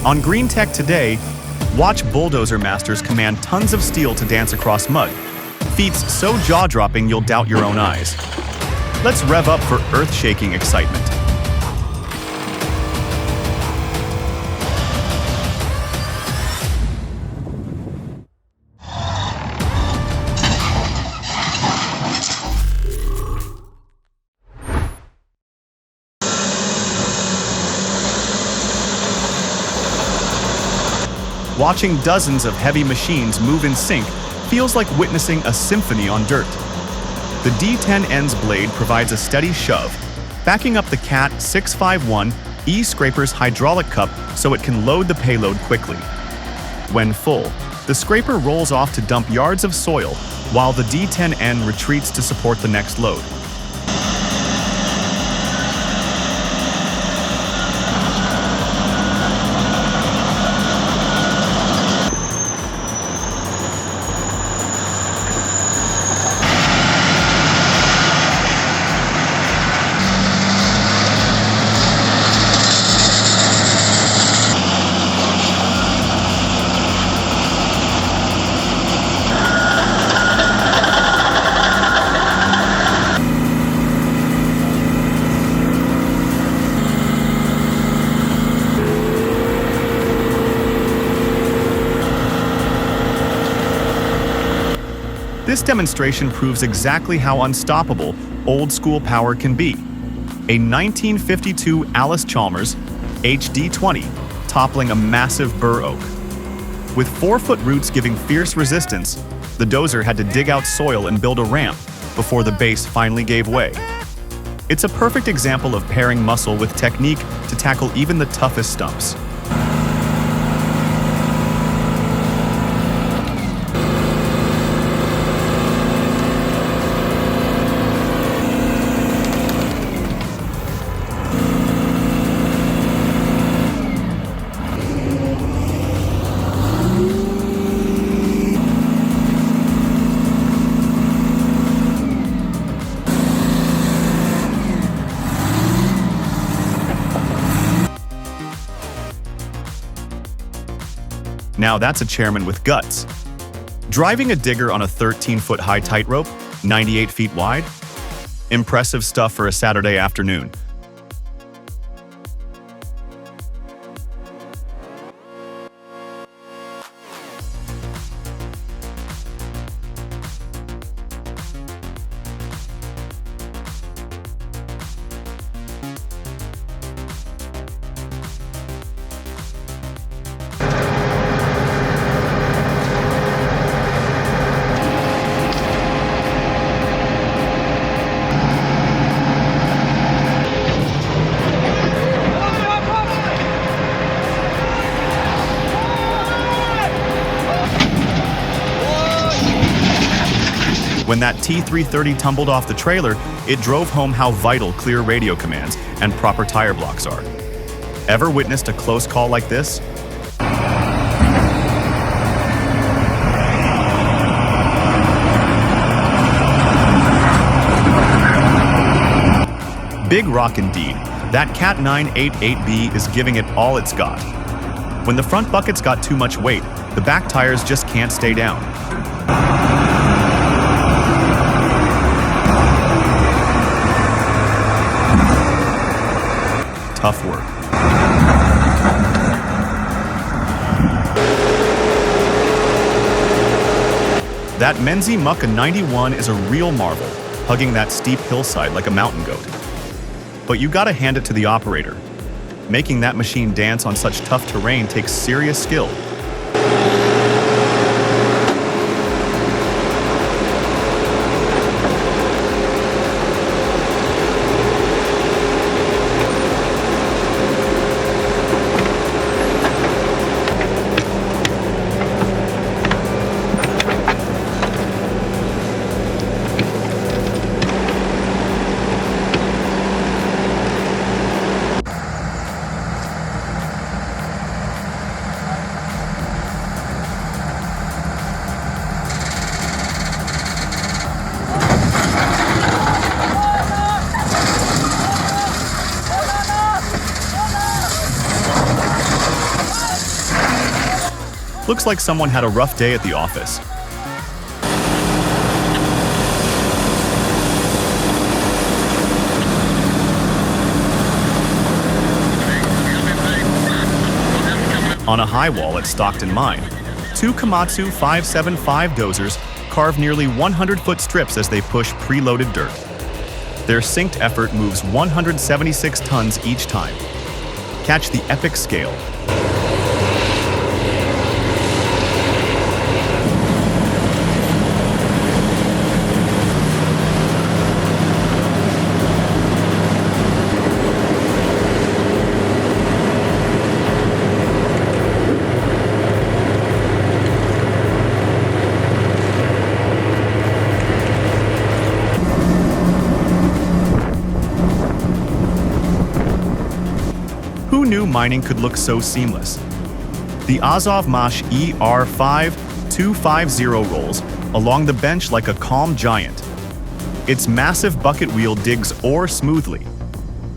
On Green Tech today, watch bulldozer masters command tons of steel to dance across mud. Feats so jaw-dropping you'll doubt your own eyes. Let's rev up for earth-shaking excitement. Watching dozens of heavy machines move in sync feels like witnessing a symphony on dirt. The D10N's blade provides a steady shove, backing up the CAT 651 E-Scraper's hydraulic cup so it can load the payload quickly. When full, the scraper rolls off to dump yards of soil, while the D10N retreats to support the next load. This demonstration proves exactly how unstoppable old-school power can be. A 1952 Alice Chalmers HD20 toppling a massive bur oak. With 4-foot roots giving fierce resistance, the dozer had to dig out soil and build a ramp before the base finally gave way. It's a perfect example of pairing muscle with technique to tackle even the toughest stumps. Now that's a chairman with guts. Driving a digger on a 13-foot high tightrope, 98 feet wide? Impressive stuff for a Saturday afternoon. When that T330 tumbled off the trailer, it drove home how vital clear radio commands and proper tire blocks are. Ever witnessed a close call like this? Big rock indeed. That Cat 988B is giving it all it's got. When the front bucket's got too much weight, the back tires just can't stay down. Tough work. That Menzie Mucka 91 is a real marvel, hugging that steep hillside like a mountain goat. But you gotta hand it to the operator. Making that machine dance on such tough terrain takes serious skill. Looks like someone had a rough day at the office. On a high wall at Stockton Mine, two Komatsu 575 dozers carve nearly 100-foot strips as they push preloaded dirt. Their synced effort moves 176 tons each time. Catch the epic scale. Who knew mining could look so seamless? The Azovmash ER5250 rolls along the bench like a calm giant. Its massive bucket wheel digs ore smoothly.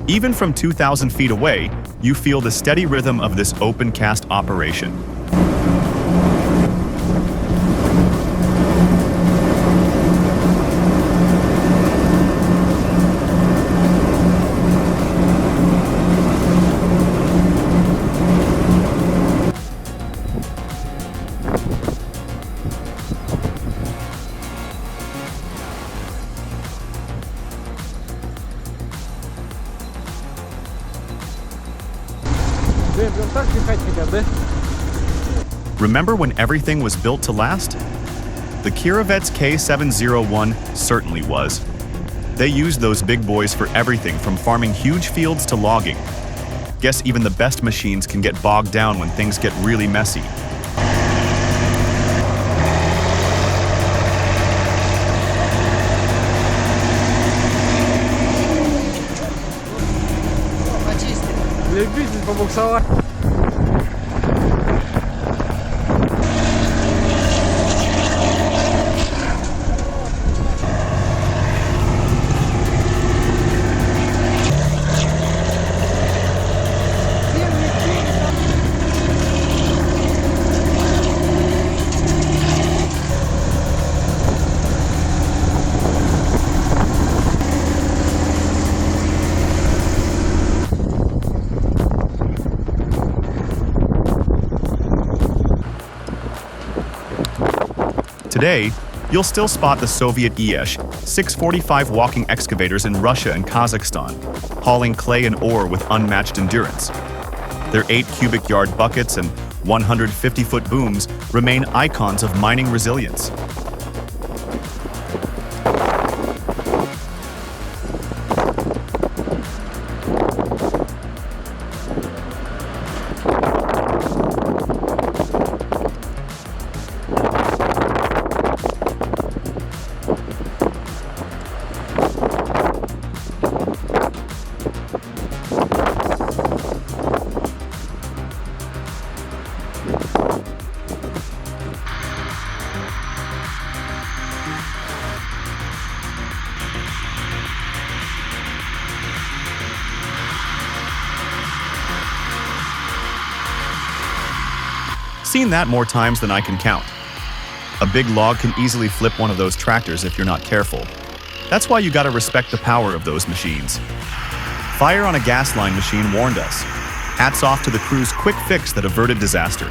Even from 2,000 feet away, you feel the steady rhythm of this open cast operation. Remember when everything was built to last? The Kirovets K701 certainly was. They used those big boys for everything from farming huge fields to logging. Guess even the best machines can get bogged down when things get really messy. Любитель побуксовать. Today, you'll still spot the Soviet ESH 645 walking excavators in Russia and Kazakhstan, hauling clay and ore with unmatched endurance. Their 8 cubic yard buckets and 150-foot booms remain icons of mining resilience. Seen that more times than I can count. A big log can easily flip one of those tractors if you're not careful. That's why you gotta respect the power of those machines. Fire on a gas line machine warned us. Hats off to the crew's quick fix that averted disaster.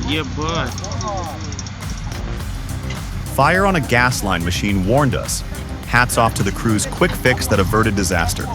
Ебать. Fire on a gas line machine warned us. Hats off to the crew's quick fix that averted disaster.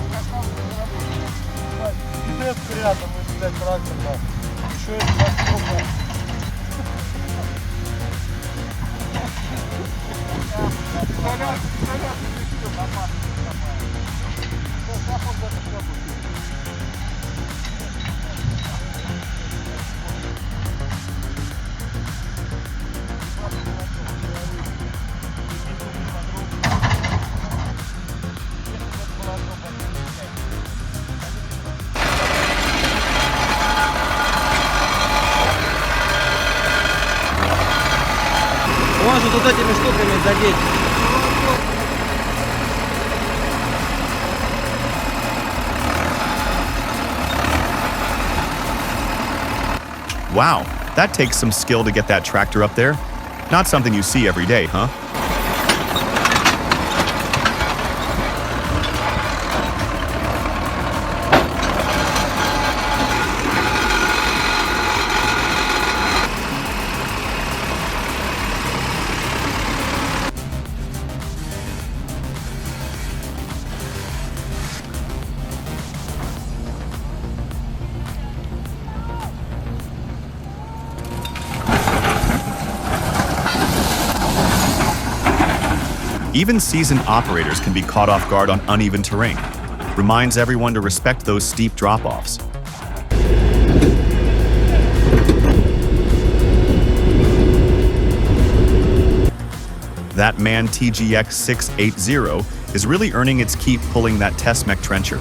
Молодец. Wow, that takes some skill to get that tractor up there. Not something you see every day, huh? Even seasoned operators can be caught off guard on uneven terrain. Reminds everyone to respect those steep drop-offs. That MAN TGX 680 is really earning its keep pulling that test mech trencher.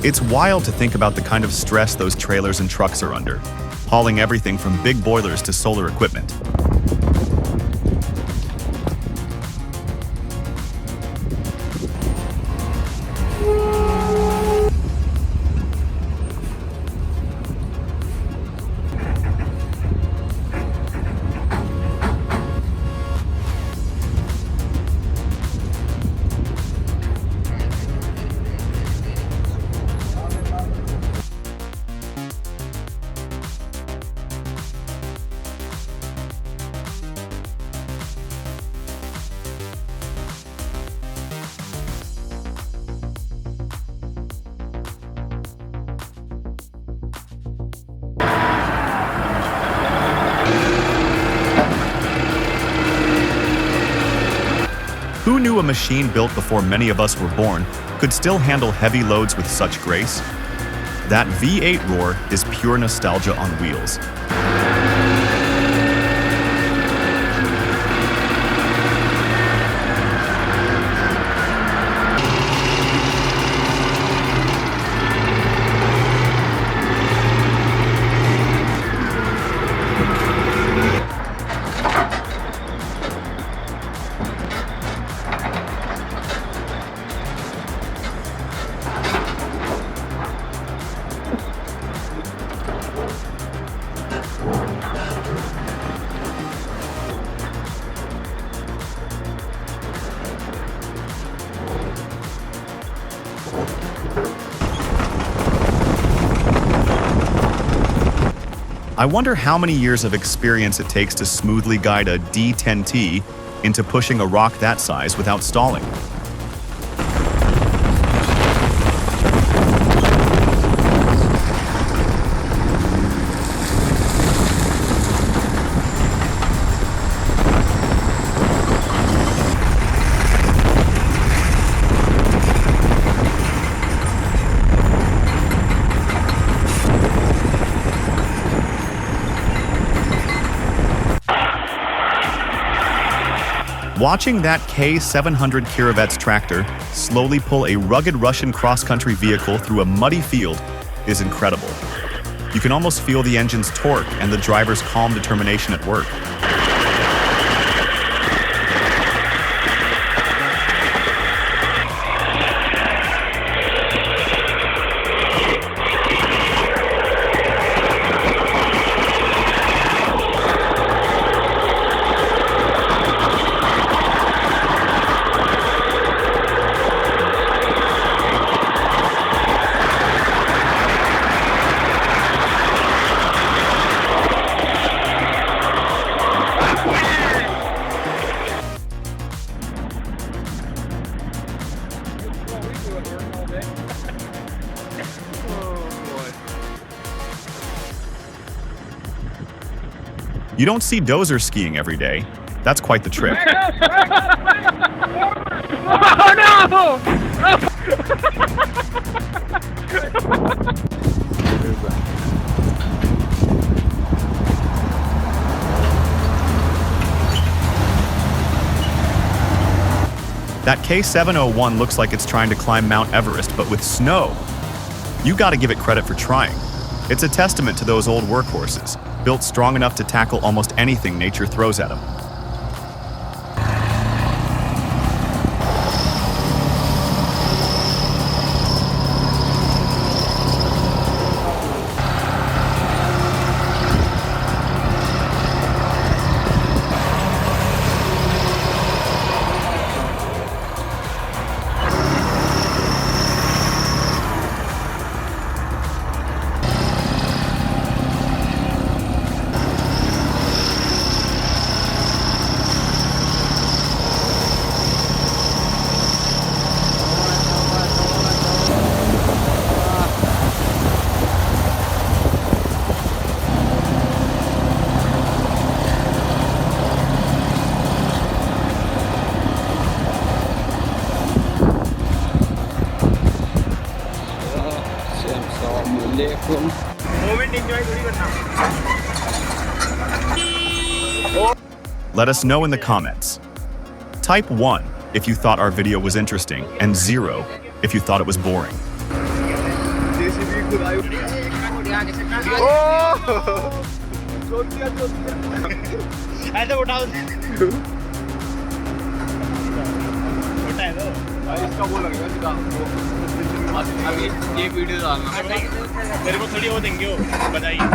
It's wild to think about the kind of stress those trailers and trucks are under, hauling everything from big boilers to solar equipment. Who knew a machine built before many of us were born could still handle heavy loads with such grace? That V8 roar is pure nostalgia on wheels. I wonder how many years of experience it takes to smoothly guide a D10T into pushing a rock that size without stalling. Watching that K700 Kirovets tractor slowly pull a rugged Russian cross-country vehicle through a muddy field is incredible. You can almost feel the engine's torque and the driver's calm determination at work. You don't see Dozers skiing every day. That's quite the trip. Oh no! That K701 looks like it's trying to climb Mount Everest, but with snow. You gotta give it credit for trying. It's a testament to those old workhorses, built strong enough to tackle almost anything nature throws at them. Let us know in the comments. Type 1 if you thought our video was interesting, and 0 if you thought it was boring. अभी ये video डालना मेरे को थोड़ी वो देंगे हो बताइए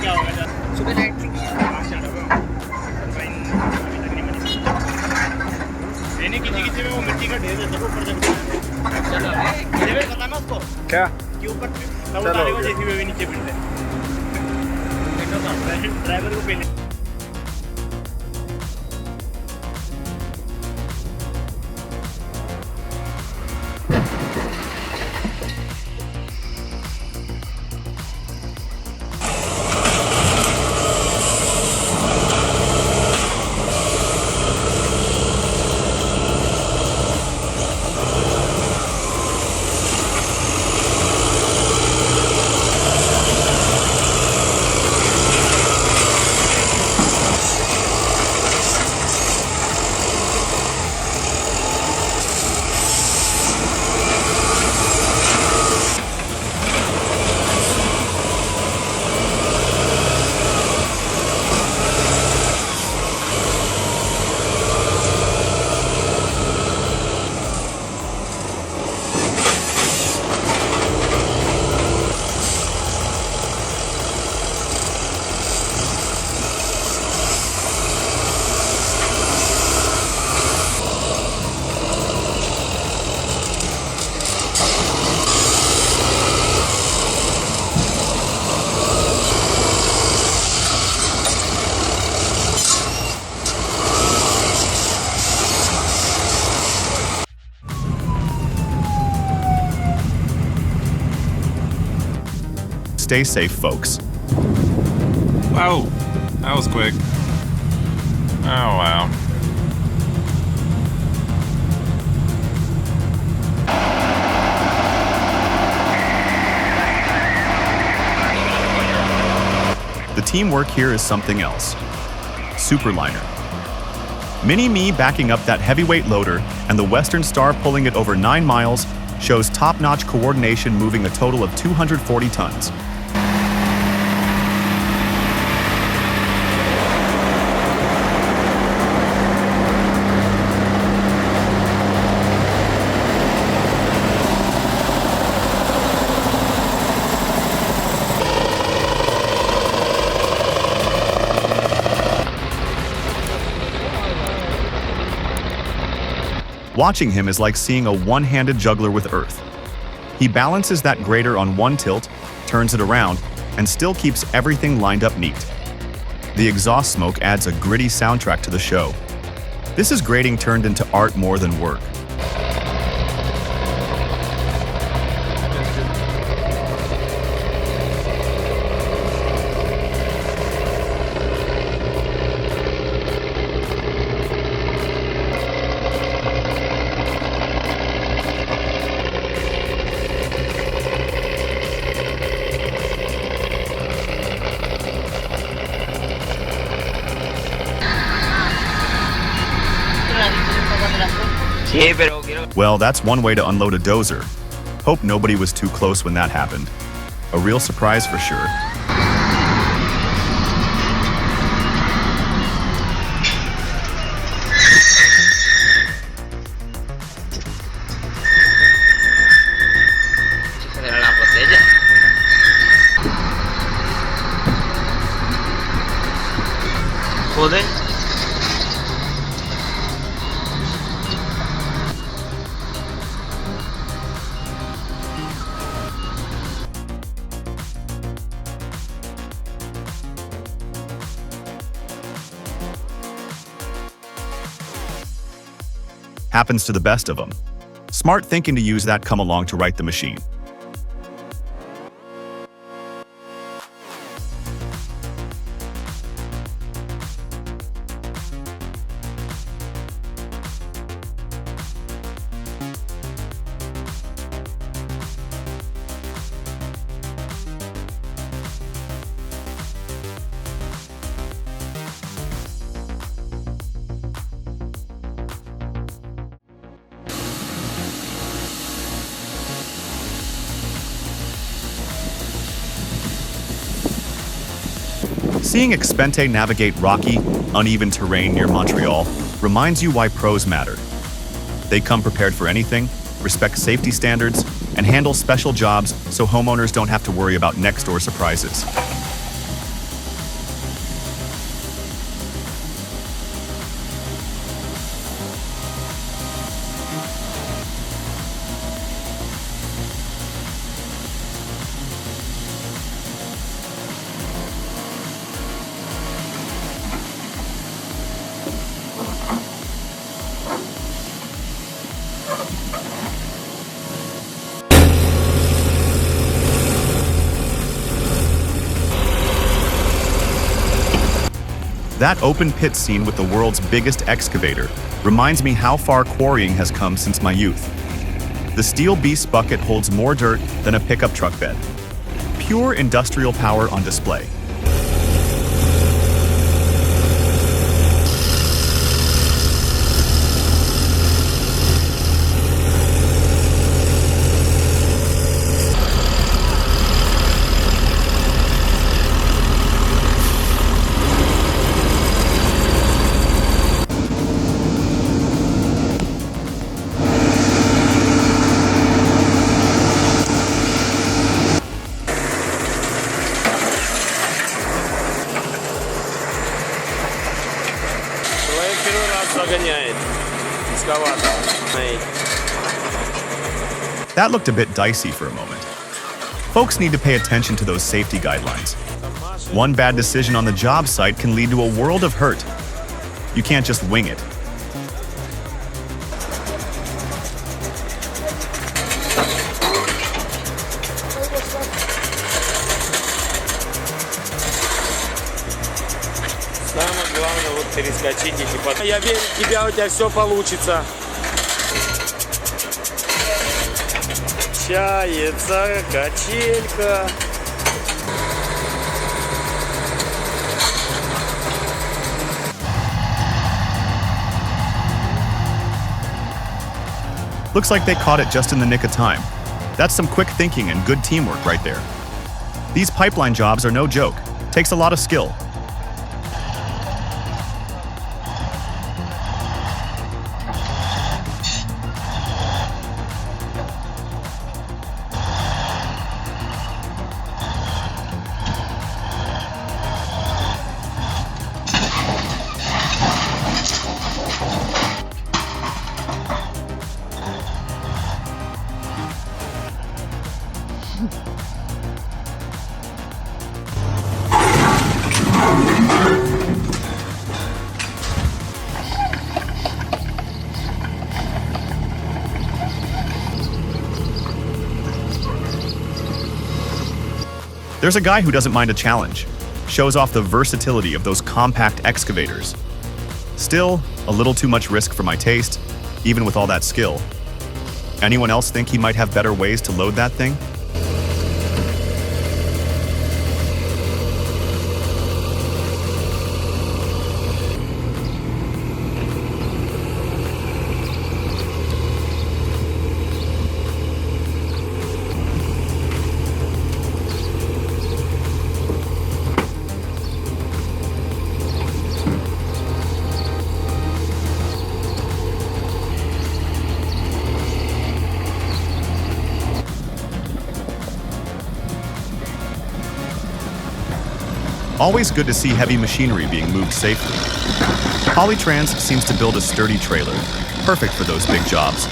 क्या होगा सुबह नाइट मैंने किसी में वो मिट्टी का ढेर देता ऊपर जब चलो मुझे पता ना उसको क्या कि ऊपर तब उतारे को जैसी भी नीचे फिर ड्राइवर को पहले Stay safe, folks. Wow, that was quick. Oh, wow. The teamwork here is something else. Superliner. Mini-Me backing up that heavyweight loader and the Western Star pulling it over 9 miles shows top-notch coordination, moving a total of 240 tons. Watching him is like seeing a one-handed juggler with earth. He balances that grader on one tilt, turns it around, and still keeps everything lined up neat. The exhaust smoke adds a gritty soundtrack to the show. This is grading turned into art more than work. Well, that's one way to unload a dozer. Hope nobody was too close when that happened. A real surprise for sure. Happens to the best of them. Smart thinking to use that come along to right the machine. Seeing Expente navigate rocky, uneven terrain near Montreal reminds you why pros matter. They come prepared for anything, respect safety standards, and handle special jobs so homeowners don't have to worry about next-door surprises. That open pit scene with the world's biggest excavator reminds me how far quarrying has come since my youth. The steel beast bucket holds more dirt than a pickup truck bed. Pure industrial power on display. Загоняет экскаватор. That looked a bit dicey for a moment. Folks need to pay attention to those safety guidelines. One bad decision on the job site can lead to a world of hurt. You can't just wing it. Самое главное вот перескочить и типа. Я верю в тебя, у тебя все получится. Качается качелька. Looks like they caught it just in the nick of time. That's some quick thinking and good teamwork right there. These pipeline jobs are no joke. Takes a lot of skill. There's a guy who doesn't mind a challenge. Shows off the versatility of those compact excavators. Still, a little too much risk for my taste, even with all that skill. Anyone else think he might have better ways to load that thing? Always good to see heavy machinery being moved safely. Polytrans seems to build a sturdy trailer, perfect for those big jobs.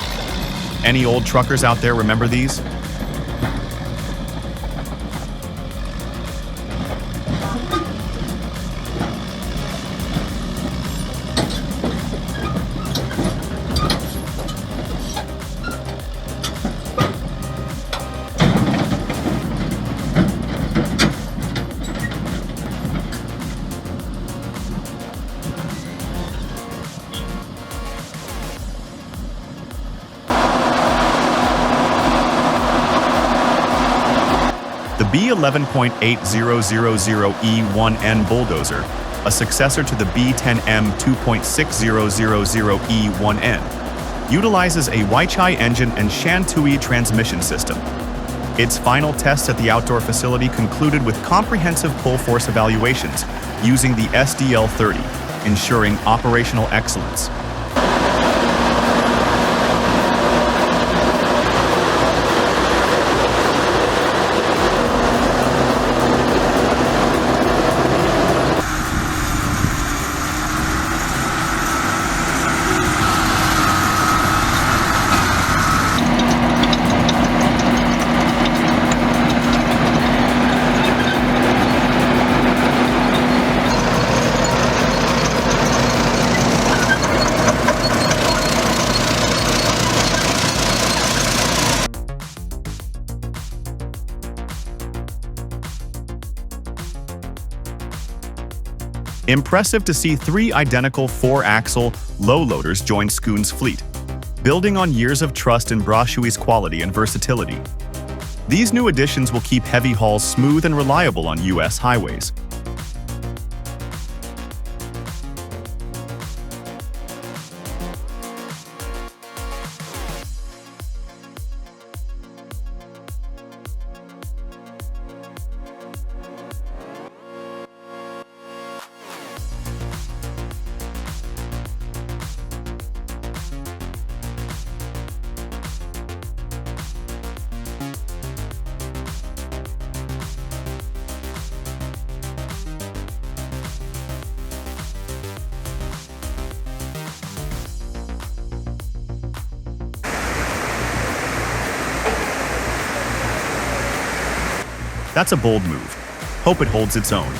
Any old truckers out there remember these? The B11.8000E1N Bulldozer, a successor to the B10M 2.6000E1N, utilizes a Weichai engine and Shantui transmission system. Its final tests at the outdoor facility concluded with comprehensive pull force evaluations, using the SDL-30, ensuring operational excellence. Impressive to see 3 identical 4-axle low loaders join Schoon's fleet, building on years of trust in Brashui's quality and versatility. These new additions will keep heavy hauls smooth and reliable on U.S. highways. That's a bold move. Hope it holds its own.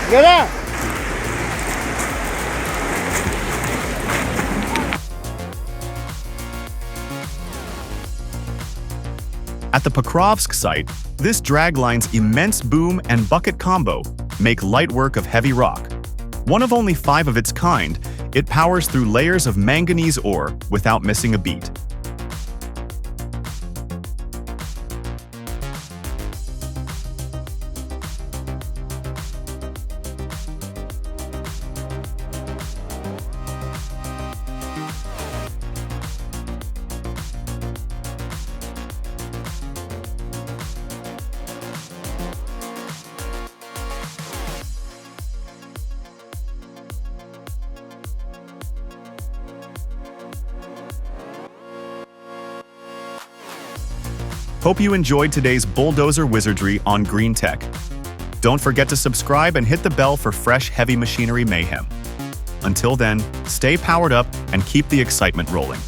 Get out! At the Pokrovsk site, this dragline's immense boom and bucket combo make light work of heavy rock. One of only 5 of its kind, it powers through layers of manganese ore without missing a beat. Hope you enjoyed today's bulldozer wizardry on Green Tech. Don't forget to subscribe and hit the bell for fresh heavy machinery mayhem. Until then, stay powered up and keep the excitement rolling.